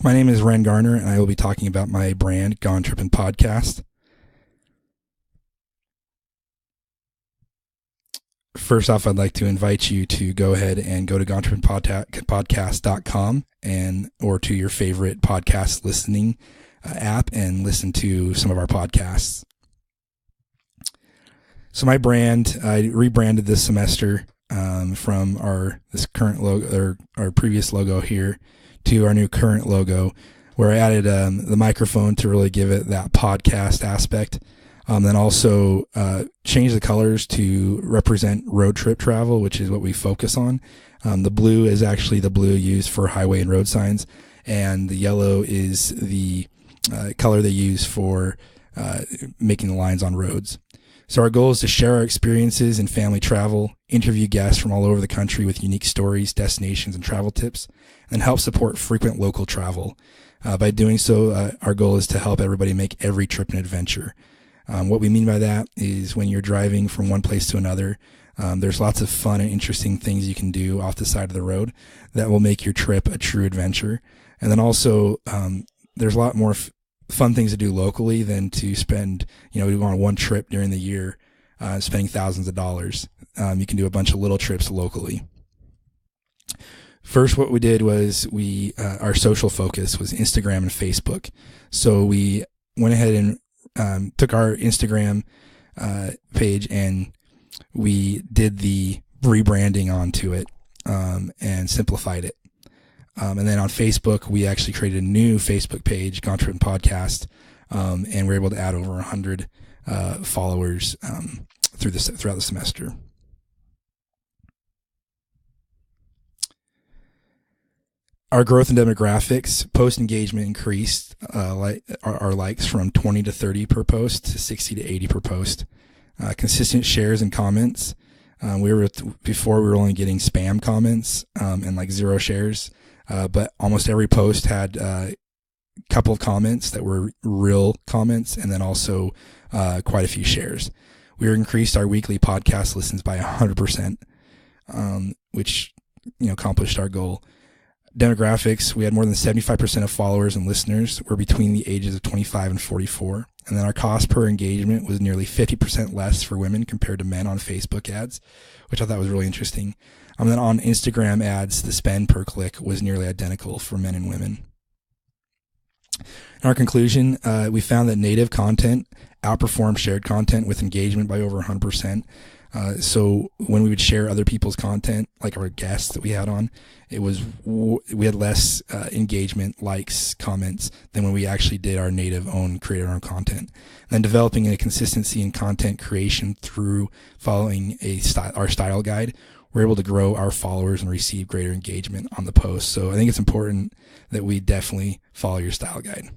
My name is Ren Garner, and I will be talking about my brand, Gone Trippin' Podcast. First off, I'd like to invite you to go ahead and go to GoneTrippinPodcast.com or to your favorite podcast listening app and listen to some of our podcasts. So my brand, I rebranded this semester from this current logo, or our previous logo here, to our new current logo, where I added the microphone to really give it that podcast aspect. Then also change the colors to represent road trip travel, which is what we focus on. The blue is actually the blue used for highway and road signs, and the yellow is the color they use for making the lines on roads. So our goal is to share our experiences in family travel, interview guests from all over the country with unique stories, destinations, and travel tips, and help support frequent local travel. By doing so, our goal is to help everybody make every trip an adventure. What we mean by that is when you're driving from one place to another, there's lots of fun and interesting things you can do off the side of the road that will make your trip a true adventure. And then also, there's a lot more fun things to do locally than to spend, on one trip during the year, spending thousands of dollars. You can do a bunch of little trips locally. First, what we did was our social focus was Instagram and Facebook. So we went ahead and took our Instagram page and we did the rebranding onto it and simplified it. And then on Facebook, we actually created a new Facebook page, Gone Trippin' Podcast, and we're able to add over 100 followers throughout the semester. Our growth in demographics, post engagement increased our likes from 20 to 30 per post to 60 to 80 per post. Consistent shares and comments. Before we were only getting spam comments and like 0 shares. But almost every post had a couple of comments that were real comments, and then also quite a few shares. We increased our weekly podcast listens by 100%, which accomplished our goal. Demographics, we had more than 75% of followers and listeners were between the ages of 25 and 44. And then our cost per engagement was nearly 50% less for women compared to men on Facebook ads, which I thought was really interesting. And then on Instagram ads, the spend per click was nearly identical for men and women. In our conclusion, we found that native content outperformed shared content with engagement by over 100%. So when we would share other people's content, like our guests that we had on, we had less engagement, likes, comments than when we actually did our created our own content. And then developing a consistency in content creation through following our style guide, we're able to grow our followers and receive greater engagement on the post. So I think it's important that we definitely follow your style guide.